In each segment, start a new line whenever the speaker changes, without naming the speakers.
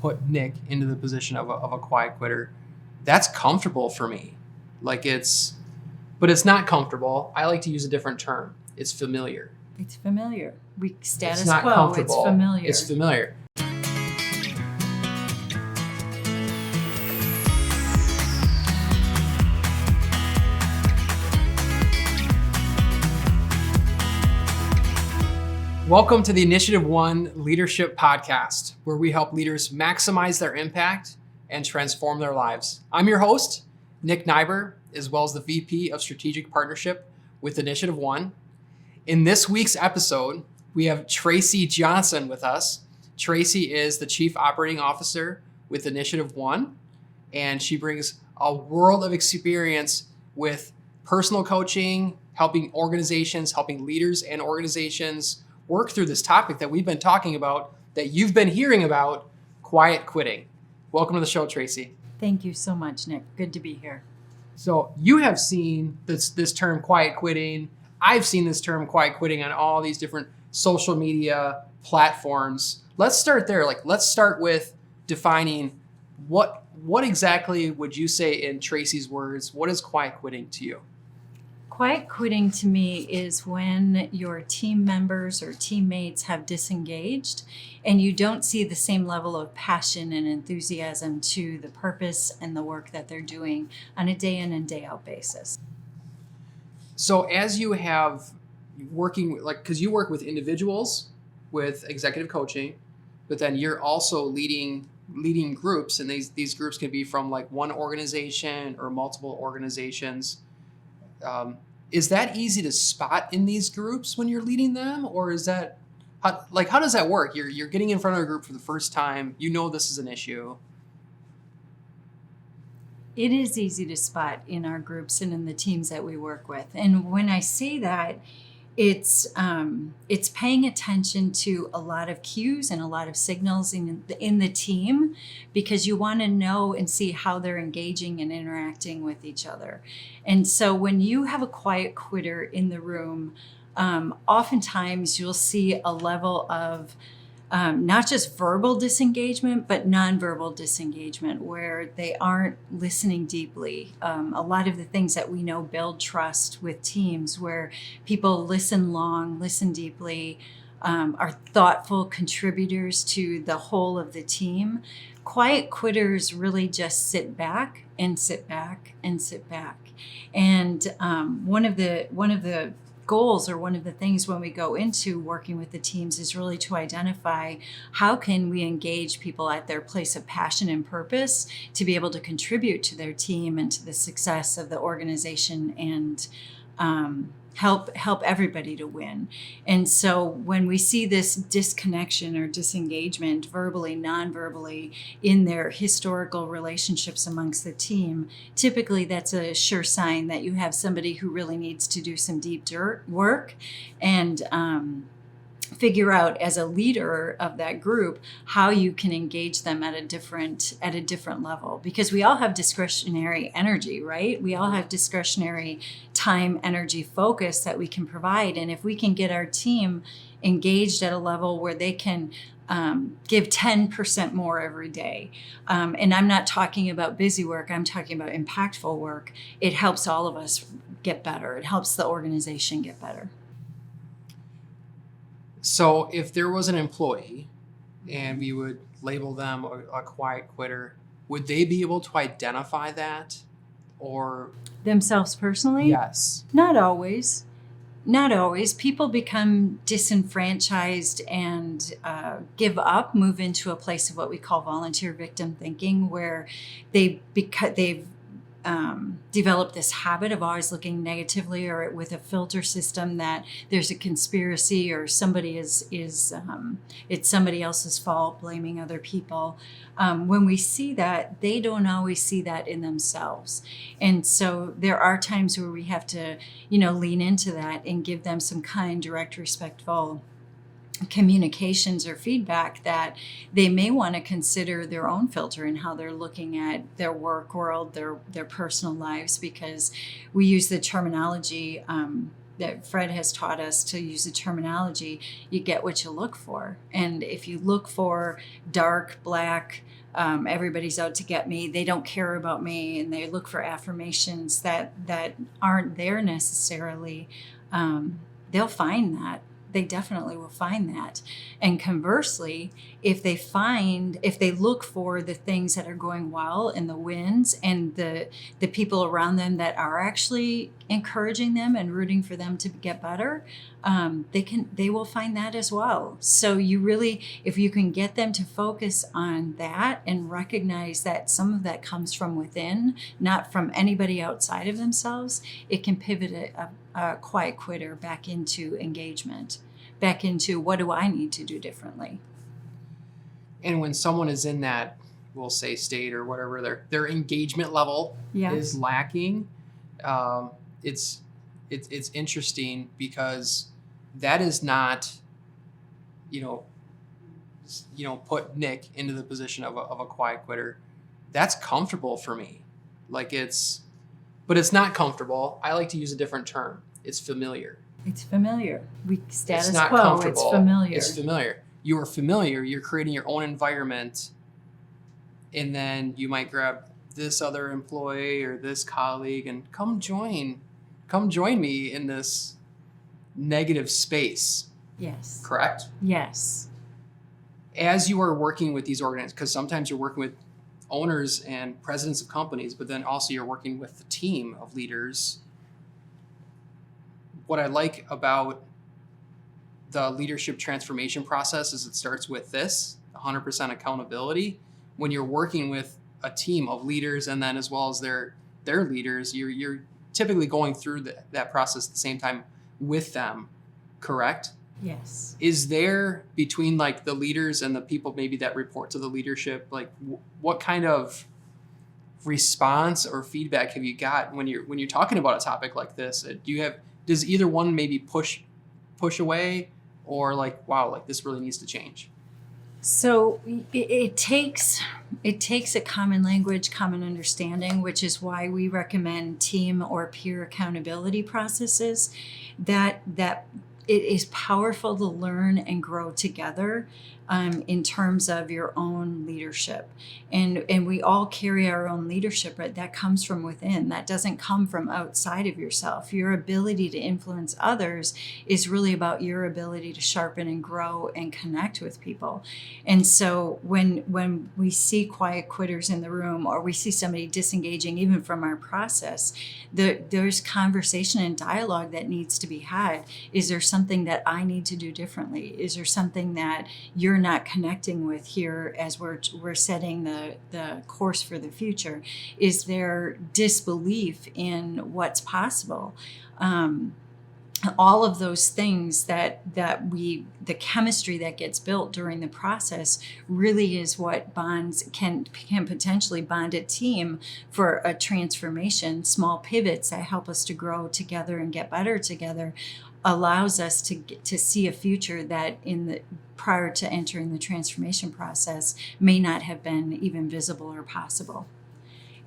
put Nick into the position of a quiet quitter, that's comfortable for me. But it's not comfortable. I like to use a different term. It's familiar.
It's familiar. Status
it's not
quo.
Comfortable.
It's familiar.
It's familiar. Welcome to the InitiativeOne Leadership Podcast, where we help leaders maximize their impact and transform their lives. I'm your host, Nick Nighbor, as well as the VP of Strategic Partnership with InitiativeOne. In this week's episode, we have Tracy Johnson with us. Tracy is the Chief Operating Officer with InitiativeOne, and she brings a world of experience with personal coaching, helping leaders and organizations work through this topic that we've been talking about, that you've been hearing about, quiet quitting. Welcome to the show, Tracy.
Thank you so much, Nick. Good to be here.
So you have seen this term quiet quitting. I've seen this term quiet quitting on all these different social media platforms. Let's start there. Let's start with defining what exactly would you say in Tracy's words, what is quiet quitting to you?
Quiet quitting to me is when your team members or teammates have disengaged and you don't see the same level of passion and enthusiasm to the purpose and the work that they're doing on a day in and day out basis.
So as you have working, because you work with individuals with executive coaching, but then you're also leading groups, and these groups can be from one organization or multiple organizations. Is that easy to spot in these groups when you're leading them, or is that how does that work? You're getting in front of a group for the first time. You know this is an issue.
It is easy to spot in our groups and in the teams that we work with. And when I say that, it's paying attention to a lot of cues and a lot of signals in the team, because you want to know and see how they're engaging and interacting with each other. And so when you have a quiet quitter in the room, oftentimes you'll see a level of not just verbal disengagement, but nonverbal disengagement, where they aren't listening deeply. A lot of the things that we know build trust with teams, where people listen long, listen deeply, are thoughtful contributors to the whole of the team. Quiet quitters really just sit back and sit back and sit back. And one of the goals, or one of the things when we go into working with the teams, is really to identify how can we engage people at their place of passion and purpose to be able to contribute to their team and to the success of the organization, and help everybody to win. And so when we see this disconnection or disengagement, verbally, non-verbally, in their historical relationships amongst the team, typically that's a sure sign that you have somebody who really needs to do some deep work and figure out, as a leader of that group, how you can engage them at a different level. Because we all have discretionary energy, right? We all have discretionary time, energy, focus that we can provide. And if we can get our team engaged at a level where they can give 10% more every day. And I'm not talking about busy work, I'm talking about impactful work. It helps all of us get better. It helps the organization get better.
So if there was an employee and we would label them a quiet quitter, would they be able to identify that, or
themselves personally?
Yes.
Not always. Not always. People become disenfranchised and give up, move into a place of what we call volunteer victim thinking, where they've developed this habit of always looking negatively, or with a filter system that there's a conspiracy, or somebody it's somebody else's fault, blaming other people. When we see that, they don't always see that in themselves. And so there are times where we have to, lean into that and give them some kind, direct, respectful communications or feedback that they may want to consider their own filter in how they're looking at their work world, their personal lives, because we use the terminology that Fred has taught us to use. The terminology, you get what you look for. And if you look for dark, black, everybody's out to get me, they don't care about me, and they look for affirmations that aren't there necessarily, they'll find that. They definitely will find that. And conversely, if they look for the things that are going well and the wins and the people around them that are actually encouraging them and rooting for them to get better, they will find that as well. So you really, if you can get them to focus on that and recognize that some of that comes from within, not from anybody outside of themselves, it can pivot a quiet quitter back into engagement, back into what do I need to do differently.
And when someone is in that, we'll say state or whatever, their engagement level is lacking, it's interesting because that is not, put Nick into the position of a quiet quitter. That's comfortable for me. But it's not comfortable. I like to use a different term. It's familiar.
It's familiar. Status
it's not
quo.
Comfortable.
It's familiar.
It's familiar. You are familiar. You're creating your own environment, and then you might grab this other employee or this colleague and come join me in this negative space.
Yes.
Correct?
Yes.
As you are working with these organizations, because sometimes you're working with owners and presidents of companies, but then also you're working with the team of leaders. What I like about the leadership transformation process is it starts with this 100% accountability. When you're working with a team of leaders and then as well as their leaders, you're typically going through that process at the same time with them, correct?
Yes.
Is there between like the leaders and the people maybe that report to the leadership, like what kind of response or feedback have you got when you're talking about a topic like this? Does either one maybe push away or like, wow, like this really needs to change?
So it takes a common language, common understanding, which is why we recommend team or peer accountability processes that it is powerful to learn and grow together in terms of your own leadership. And we all carry our own leadership, right? That comes from within. That doesn't come from outside of yourself. Your ability to influence others is really about your ability to sharpen and grow and connect with people. And so when we see quiet quitters in the room or we see somebody disengaging even from our process, there's conversation and dialogue that needs to be had. Is there something that I need to do differently? Is there something that you're not connecting with here as we're setting the course for the future? Is there disbelief in what's possible? All of those things that the chemistry that gets built during the process really is what can potentially bond a team for a transformation. Small pivots that help us to grow together and get better together allows us to see a future that prior to entering the transformation process may not have been even visible or possible.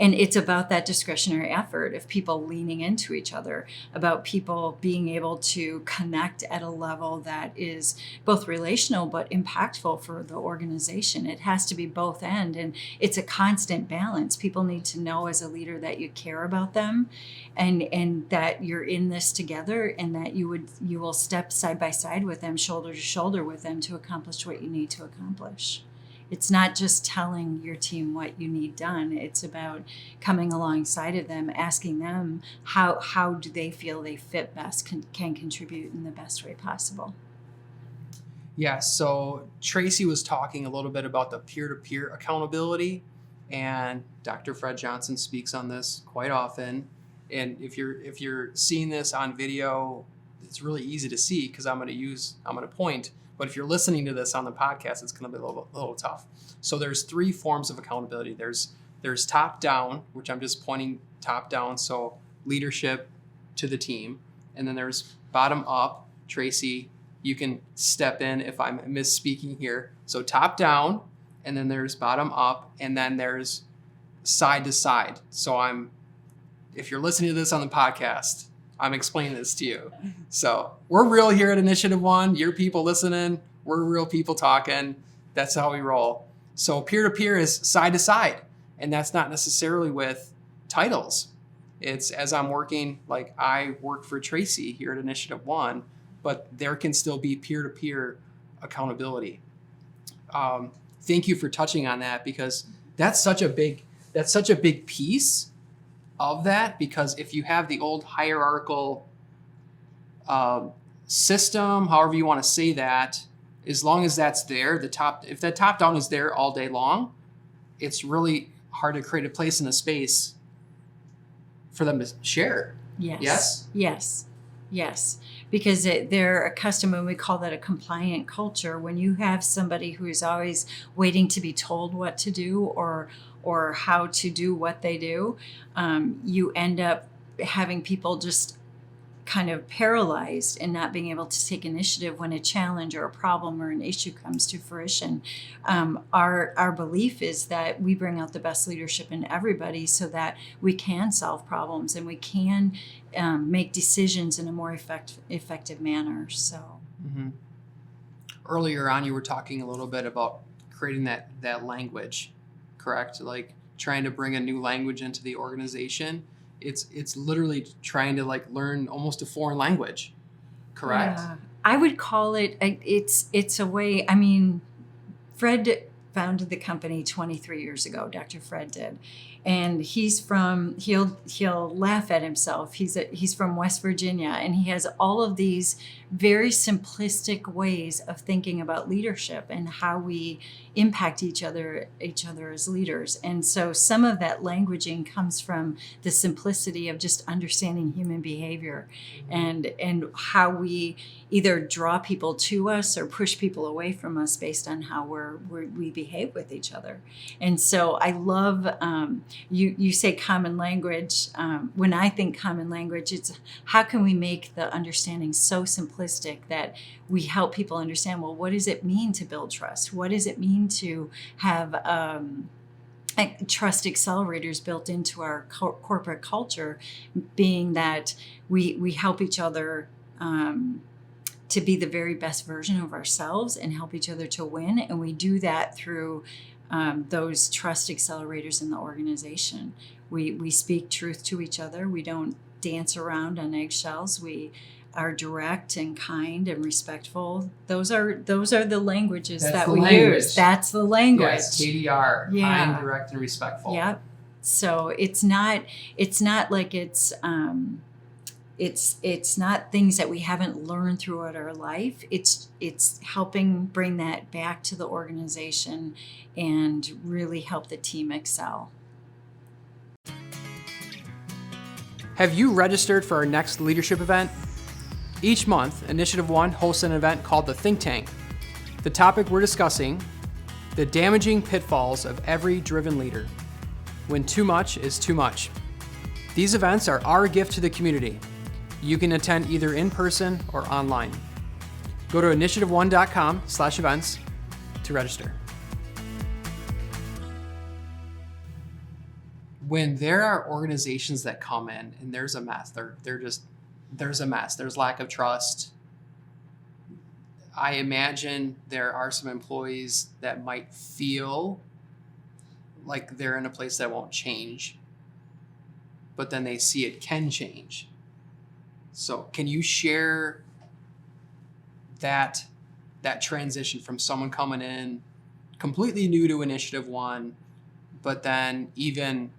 And it's about that discretionary effort of people leaning into each other, about people being able to connect at a level that is both relational but impactful for the organization. It has to be both end, and it's a constant balance. People need to know as a leader that you care about them and that you're in this together, and that you will step side by side with them, shoulder to shoulder with them to accomplish what you need to accomplish. It's not just telling your team what you need done. It's about coming alongside of them, asking them how do they feel they fit best, can contribute in the best way possible.
Yeah, so Tracy was talking a little bit about the peer-to-peer accountability, and Dr. Fred Johnson speaks on this quite often. And if you're seeing this on video, it's really easy to see because I'm going to point. But if you're listening to this on the podcast, it's going to be a little tough. So there's 3 forms of accountability. There's top down, which I'm just pointing top down, so leadership to the team. And then there's bottom up. Tracy, you can step in if I'm misspeaking here. So top down, and then there's bottom up, and then there's side to side. So if you're listening to this on the podcast, I'm explaining this to you. So we're real here at InitiativeOne. You're people listening. We're real people talking. That's how we roll. So peer-to-peer is side to side, and that's not necessarily with titles. It's as I'm working, like I work for Tracy here at InitiativeOne, but there can still be peer-to-peer accountability. Thank you for touching on that, because that's such a big piece of that. Because if you have the old hierarchical system, however you want to say that, as long as that's there, if that top down is there all day long, it's really hard to create a place in a space for them to share.
Yes. Because they're accustomed, and we call that a compliant culture. When you have somebody who is always waiting to be told what to do or how to do what they do, you end up having people just kind of paralyzed and not being able to take initiative when a challenge or a problem or an issue comes to fruition. Our belief is that we bring out the best leadership in everybody so that we can solve problems and we can make decisions in a more effective manner. So
Earlier on, you were talking a little bit about creating that language, correct? Like trying to bring a new language into the organization. It's literally trying to like learn almost a foreign language, correct?
Yeah. I would call it, it's a way, I mean, Fred founded the company 23 years ago, Dr. Fred did. And he'll laugh at himself. He's from West Virginia, and he has all of these very simplistic ways of thinking about leadership and how we impact each other as leaders. And so some of that languaging comes from the simplicity of just understanding human behavior and how we either draw people to us or push people away from us based on how we behave with each other. And so I love, you say common language. When I think common language, it's how can we make the understanding so simplistic that we help people understand, well, what does it mean to build trust? What does it mean to have trust accelerators built into our corporate culture, being that we help each other to be the very best version of ourselves and help each other to win. And we do that through those trust accelerators in the organization. We speak truth to each other. We don't dance around on eggshells. We are direct and kind and respectful. Those are the languages that we use. That's the language.
Yes, KDR,
Yeah.
kind, direct, and respectful.
Yep. So it's not like it's not things that we haven't learned throughout our life. It's helping bring that back to the organization and really help the team excel.
Have you registered for our next leadership event? Each month, InitiativeOne hosts an event called the Think Tank. The topic we're discussing, the damaging pitfalls of every driven leader, when too much is too much. These events are our gift to the community. You can attend either in person or online. Go to initiativeone.com/events to register. When there are organizations that come in and there's a mess, there's a mess. There's lack of trust. I imagine there are some employees that might feel like they're in a place that won't change, but then they see it can change. So can you share that transition from someone coming in completely new to InitiativeOne, but then even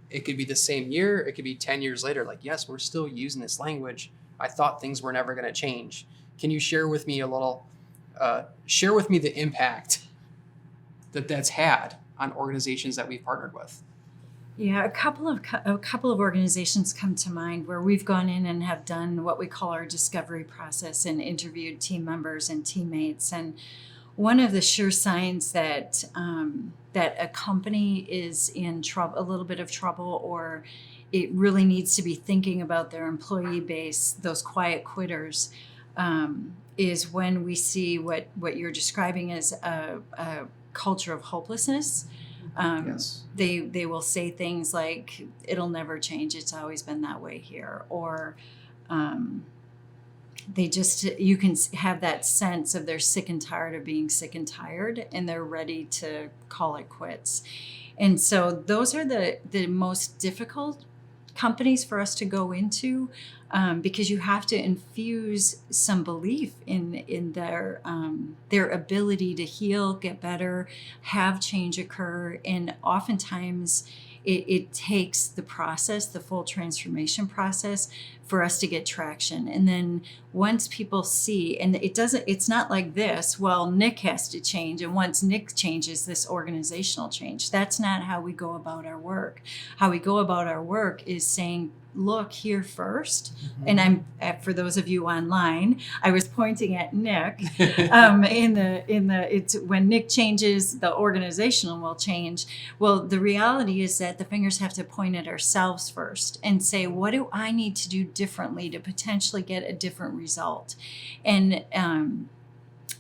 it could be the same year, it could be 10 years later, like, yes, we're still using this language. I thought things were never going to change. Can you share with me the impact that's had on organizations that we've partnered with?
Yeah, a couple of organizations come to mind where we've gone in and have done what we call our discovery process and interviewed team members and teammates. And one of the sure signs that a company is in trouble, a little bit of trouble, or it really needs to be thinking about their employee base, those quiet quitters, is when we see what you're describing as a culture of hopelessness.
Yes.
They will say things like, it'll never change, it's always been that way here, or they just, you can have that sense of they're sick and tired of being sick and tired, and they're ready to call it quits. And so those are the most difficult companies for us to go into, because you have to infuse some belief in their ability to heal, get better, have change occur. And oftentimes it takes the process, the full transformation process, for us to get traction. And then once people see, and it's not like this, well, Nick has to change, and once Nick changes, this organizational change. That's not how we go about our work. How we go about our work is saying, look here first. And for those of you online, I was pointing at Nick. It's when Nick changes, the organizational will change. Well, the reality is that the fingers have to point at ourselves first and say, what do I need to do differently to potentially get a different result? And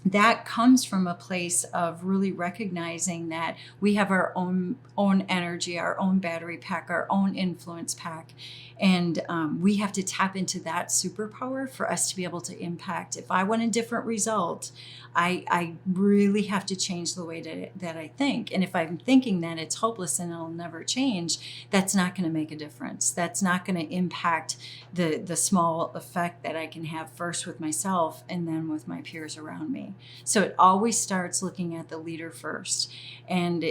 that comes from a place of really recognizing that we have our own energy, our own battery pack, our own influence pack. And we have to tap into that superpower for us to be able to impact. If I want a different result, I really have to change the way that I think. And if I'm thinking that it's hopeless and it'll never change, that's not going to make a difference. That's not going to impact the small effect that I can have first with myself and then with my peers around me. So it always starts looking at the leader first. And,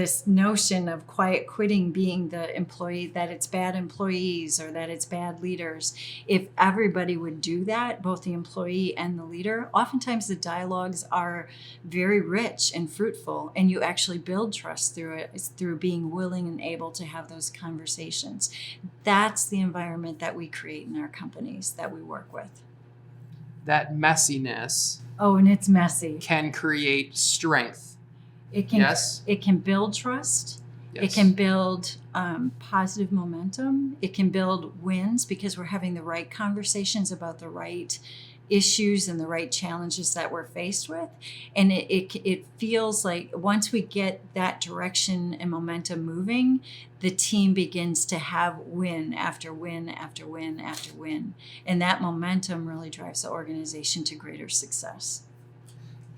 this notion of quiet quitting being the employee, that it's bad employees or that it's bad leaders. If everybody would do that, both the employee and the leader, oftentimes the dialogues are very rich and fruitful, and you actually build trust through it. It's through being willing and able to have those conversations. That's the environment that we create in our companies that we work with.
That messiness.
Oh, and it's messy.
Can create strength.
It can.
Yes.
It can build trust.
Yes.
It can build positive momentum. It can build wins because we're having the right conversations about the right issues and the right challenges that we're faced with. And it feels like once we get that direction and momentum moving, the team begins to have win after win after win after win. And that momentum really drives the organization to greater success.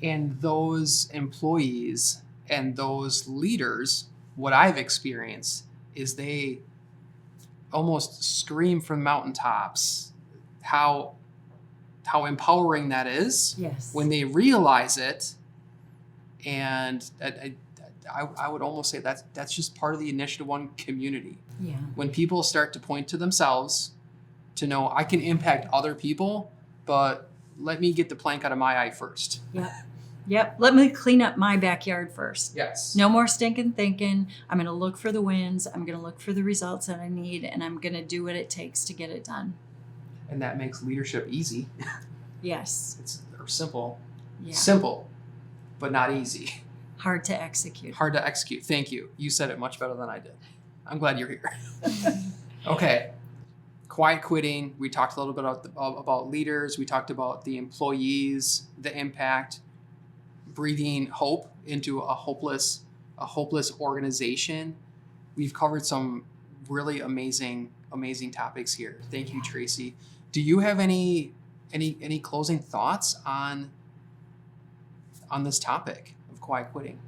And those employees and those leaders, what I've experienced is they almost scream from mountaintops how empowering that is.
Yes.
When they realize it. And I would almost say that's just part of the InitiativeOne community.
Yeah.
When people start to point to themselves to know I can impact other people, but let me get the plank out of my eye first.
Yep. Let me clean up my backyard first.
Yes.
No more stinking thinking. I'm going to look for the wins. I'm going to look for the results that I need, and I'm going to do what it takes to get it done.
And that makes leadership easy.
Yes.
It's simple.
Yeah.
Simple, but not easy.
Hard to execute.
Hard to execute. Thank you. You said it much better than I did. I'm glad you're here. Okay. Quiet quitting. We talked a little bit about leaders. We talked about the employees, the impact, breathing hope into a hopeless organization. We've covered some really amazing topics here. Thank you, Tracy. Do you have any closing thoughts on this topic of quiet quitting?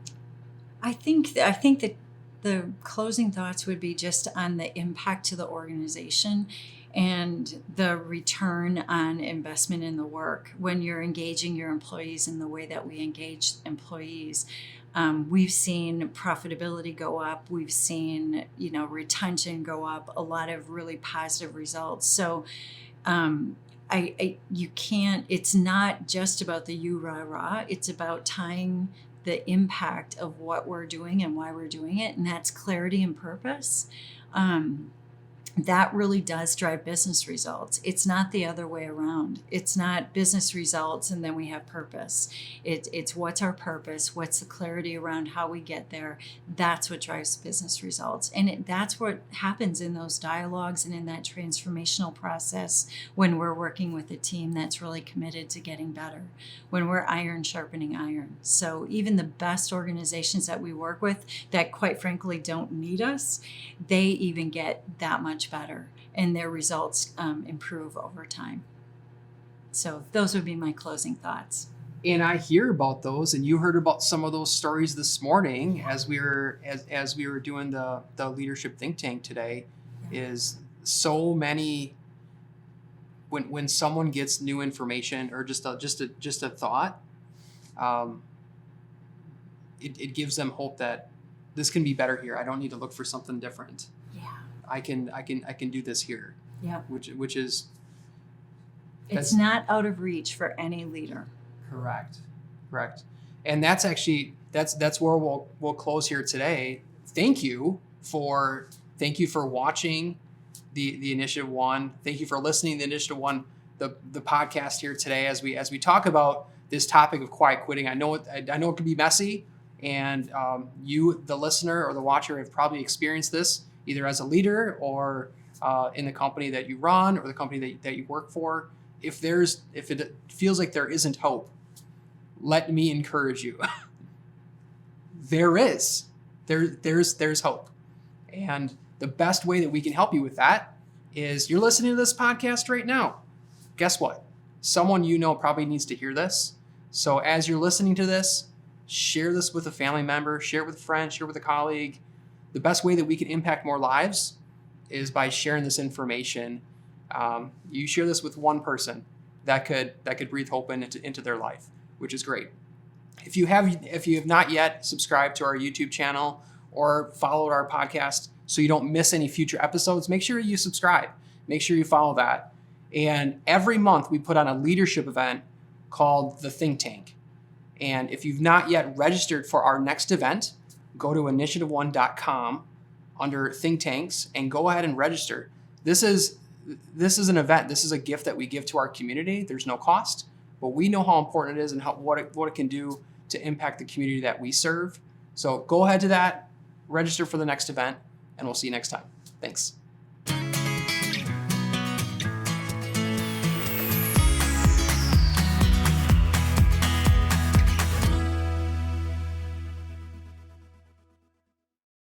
I think that the closing thoughts would be just on the impact to the organization and the return on investment in the work. When you're engaging your employees in the way that we engage employees, we've seen profitability go up. We've seen, retention go up. A lot of really positive results. So, you can't. It's not just about the you rah rah. It's about tying the impact of what we're doing and why we're doing it, and that's clarity and purpose. That really does drive business results. It's not the other way around. It's not business results and then we have purpose. It's what's our purpose? What's the clarity around how we get there? That's what drives business results. And that's what happens in those dialogues and in that transformational process when we're working with a team that's really committed to getting better, when we're iron sharpening iron. So even the best organizations that we work with that quite frankly don't need us, they even get that much better, and their results improve over time. So those would be my closing thoughts.
And I hear about those, and you heard about some of those stories this morning as we were doing the leadership think tank today. Is so many when someone gets new information or just a thought, it gives them hope that this can be better here. I don't need to look for something different.
Yeah.
I can do this here.
Yeah.
Which is
it's not out of reach for any leader.
Correct. And that's where we'll close here today. Thank you for watching the InitiativeOne. Thank you for listening to the InitiativeOne, the podcast here today as we talk about this topic of quiet quitting. I know it can be messy, and you, the listener or the watcher, have probably experienced this either as a leader or in the company that you run or the company that you work for. If it feels like there isn't hope, let me encourage you. There's hope. And the best way that we can help you with that is you're listening to this podcast right now. Guess what? Someone you know probably needs to hear this. So as you're listening to this, share this with a family member, share it with a friend, share it with a colleague. The best way that we can impact more lives is by sharing this information. You share this with one person that could breathe hope into their life, which is great. If you have not yet subscribed to our YouTube channel or followed our podcast so you don't miss any future episodes, make sure you subscribe. Make sure you follow that. And every month we put on a leadership event called the Think Tank. And if you've not yet registered for our next event, go to InitiativeOne.com under Think Tanks and go ahead and register. This is an event. This is a gift that we give to our community. There's no cost, but we know how important it is and what it can do to impact the community that we serve. So go ahead to that, register for the next event, and we'll see you next time. Thanks.